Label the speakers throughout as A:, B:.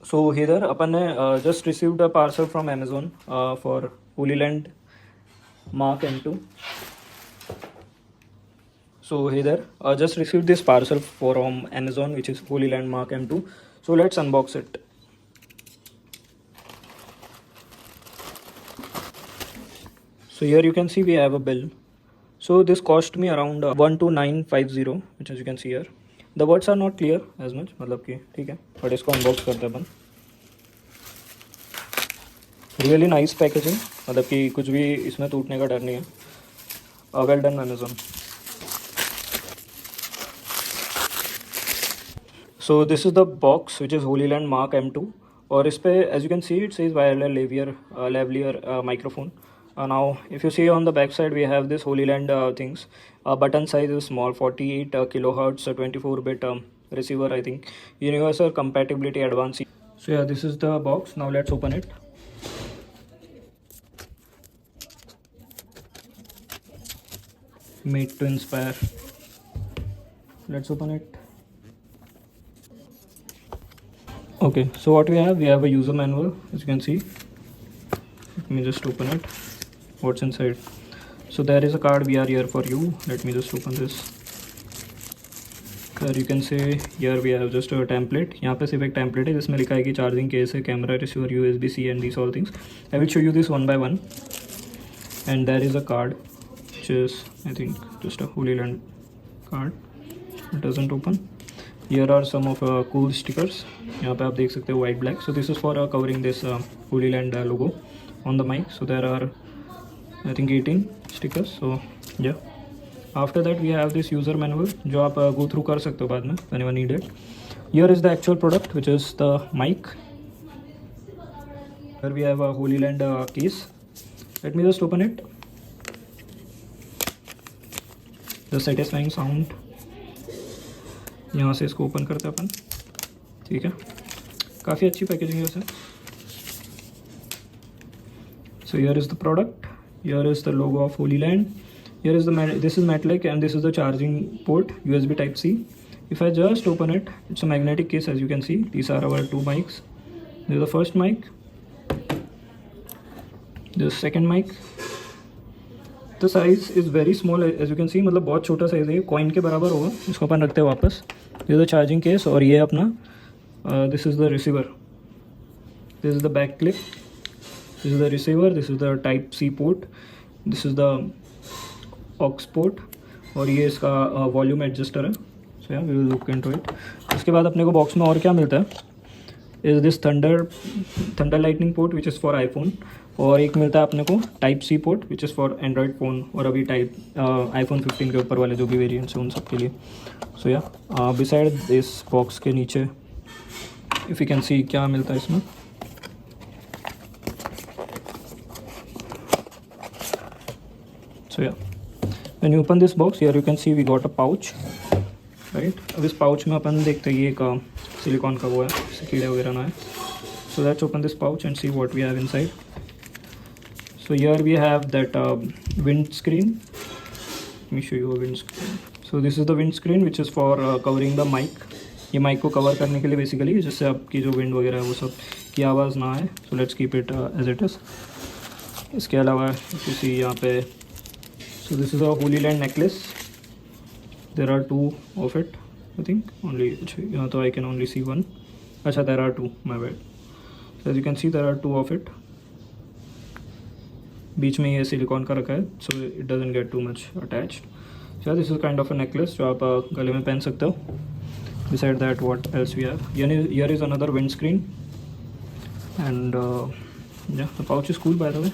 A: सो इधर अपन ने just received a parcel from Amazon for Hollyland Mark M2. So here just received this parcel from Amazon, which is Holy Land Mark M2. So let's unbox it. So here you can see we have a bill. So this cost me around 12950, which as you can see here. The words are not clear as much, मतलब कि ठीक है, but इसको unbox करते हैं अपन. Really nice packaging, मतलब कि कुछ भी इसमें टूटने का डर नहीं है. Well done Amazon. So this is the box which is Holy Land Mark M2 और इस पे as you can see it says wireless lavalier microphone. Now if you see on the back side we have this Holy Land things. Button size is small, 48 kilohertz 24-bit receiver, I think. Universal compatibility advanced. So yeah, this is the box. Now let's open it. Made to inspire. Let's open it. Okay, so what we have a user manual, as you can see. Let me just open it. What's inside? So there is a card, we are here for you. Let me just open this. Here you can say here we have just a template. यहाँ पे सिर्फ एक template है जिसमें लिखा है कि charging case है, camera, receiver, USB-C and these all things. I will show you this one by one. And there is a card, which is I think just a Holy Land card. It doesn't open. Here are some of cool stickers. यहाँ पे आप देख सकते हो white black. So this is for covering this Holy Land logo on the mic. So there are I think 18 stickers. So yeah. After that we have this user manual जो आप go through कर सकते हो बाद में whenever needed. Here is the actual product, which is the mic. Here we have a Holy Land case. Let me just open it. The satisfying sound. यहाँ से इसको ओपन करते हैं अपन. ठीक है, काफ़ी अच्छी पैकेजिंग है वैसे. So here is the product. Here is the logo of Holy Land. Here is this is metallic and this is the charging port, USB Type C. If I just open it, it's a magnetic case, as you can see. These are our two mics. This is the first mic. This second mic. The size is very small, as you can see. मतलब बहुत छोटा size है ये, coin के बराबर होगा. इसको अपन रखते हैं वापस. This is the charging case और ये अपना this is the receiver. This is the back clip. This is the receiver. This is the Type C port. This is the aux port और ये इसका वॉल्यूम एडजस्टर है. So yeah we will look into it. इसके बाद अपने को box में और क्या मिलता है, is this thunder lightning port which is for iPhone, और एक मिलता है अपने को type C port which is for Android phone और अभी आईफोन 15 के ऊपर वाले जो भी वेरिएंट्स हैं उन सब के लिए. सो या बिसाइड दिस बॉक्स के नीचे इफ़ यू कैन सी क्या मिलता है इसमें. सो या when you open this box, here you can see we got a pouch, right. अब इस pouch में अपन देखते हैं ये एक सिलिकॉन का वो है, इससे कीड़े वगैरह ना है. So let's open this pouch and see what we have inside. So here we have that windscreen. Let me show you a windscreen. So this is the windscreen which is for covering the mic. ये mic को cover करने के लिए basically, जिससे आपकी जो wind वगैरह है वो सब की आवाज़ ना आए. So let's keep it as it is. इसके अलावा किसी यहाँ पे, so this is a Holy Land necklace. There are two of it, I think. Only यहाँ तो I can only see one. अच्छा, there are two. My bad. So as you can see, there are two of it. बीच में ये silicon का रखा है, so it doesn't get too much attached. So this is kind of a necklace जो आप गले में पहन सकते हो. Beside that, what else we have? Here is another windscreen, and yeah, the pouch is cool by the way.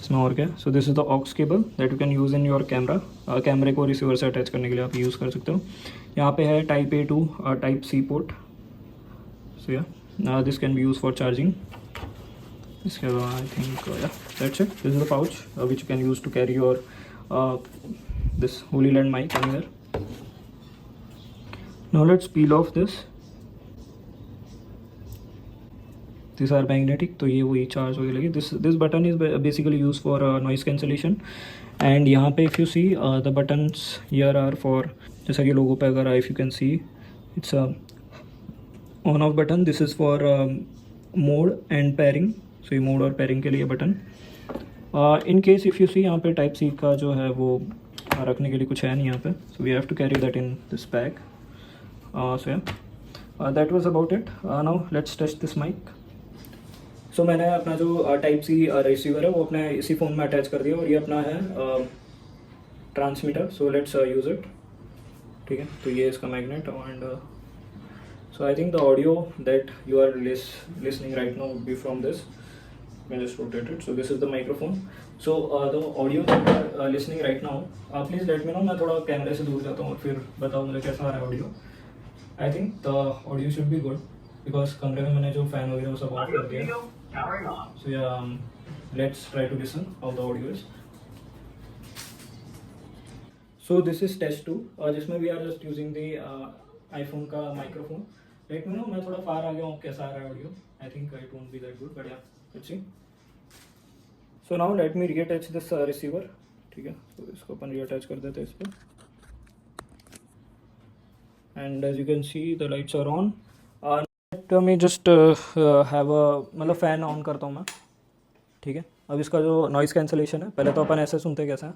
A: इसमें और क्या. So this is the ox cable that you can use in your camera. कैमरे को receiver से attach करने के लिए आप यूज़ कर सकते हो. यहाँ पे है type A2 type C port. So yeah this can be use for charging. इसके अलावा I think yeah that's it. This is the pouch which you can use to carry your this Hollyland mic anywhere. Now let's peel off this. These are magnetic, तो ये वही charge वगैरह लगी. this button is basically used for noise cancellation. and यहाँ पे if you see the buttons here are for, जैसा कि लोगो पे अगर if you can see it's a on off button, this is for mode and pairing, so ये mode और pairing के लिए button. In case if you see यहाँ पे टाइप सी का जो है वो रखने के लिए कुछ है नहीं यहाँ पे, so we have to carry that in this bag. So yeah that was about it. Now let's test this mic. So मैंने अपना जो टाइप सी रिसीवर है वो अपने इसी फ़ोन में अटैच कर दिया, और ये अपना है transmitter. So let's use it. ठीक है, तो ये इसका magnet, and so I think the audio that you are listening right now would be from this. I just rotate it. So this is the microphone. So the audio that you are listening right now, please let me know. मैं थोड़ा कैमरे से दूर जाता हूँ और फिर बताओ मुझे कैसा आ रहा है audio. I think the audio should be good because कमरे में मैंने जो फैन वगैरह वो सब ऑफ कर दिया। So yeah let's try to listen how the audio is. So this is test 2, जिसमें we are just using the iPhone का माइक्रोफोन। लेट मी नो, मैं थोड़ा फार आ गया हूँ, कैसा आ रहा है audio. I think it won't be that good, but yeah let's see. So now let me reattach this receiver. ठीक है, तो इसको अपन रीअटैच कर देते हैं इस पर, and as you can see the lights are on. मैं जस्ट हैव अ मतलब फ़ैन ऑन करता हूँ मैं। ठीक है, अब इसका जो नॉइज़ कैंसलेशन है, पहले तो अपन ऐसे सुनते कैसा है।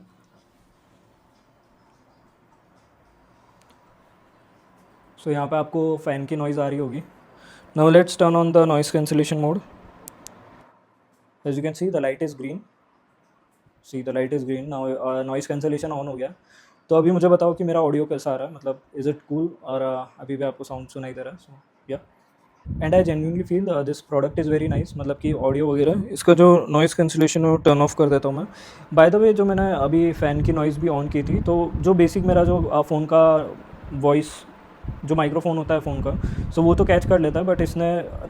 A: सो यहाँ पे आपको फ़ैन की नॉइज़ आ रही होगी। Now let's turn on the noise cancellation mode. As you can see the light is green. See the light is green. Now noise cancellation on हो गया। तो अभी मुझे बताओ कि मेरा ऑडियो कैसा आ रहा है, मतलब इज़ इट कूल, और अभी भी आपको साउंड सुनाई दे रहा है। सो या and I genuinely feel this product is very nice, मतलब कि ऑडियो वगैरह इसका जो नॉइज़ कैंसलेशन है वो टर्न ऑफ कर देता हूँ मैं। बाय द वे, जो मैंने अभी फ़ैन की नॉइज़ भी ऑन की थी, तो जो बेसिक मेरा जो फ़ोन का वॉइस जो माइक्रोफोन होता है फ़ोन का, सो वो तो कैच कर लेता है, बट इसने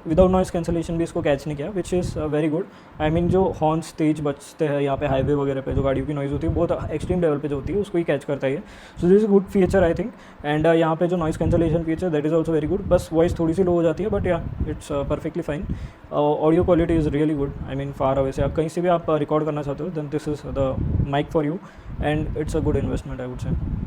A: विदाउट नॉइज़ कैंसलेशन भी इसको कैच नहीं किया, which is very good. I mean जो हॉर्न्स तेज बजते हैं यहाँ पे हाईवे वगैरह पे, जो गाड़ियों की नॉइज़ होती है बहुत एक्सट्रीम लेवल पे जो होती है, उसको ही कैच करता है। So this is good feature I think. And यहाँ पे जो noise cancellation feature, that is also very good. बस वॉइस थोड़ी सी लो हो जाती है, बट या it's perfectly fine. Audio quality is really good. I mean far away से आप कहीं से भी आप रिकॉर्ड करना चाहते हो, then this is the mic for you, and it's a good investment I would से।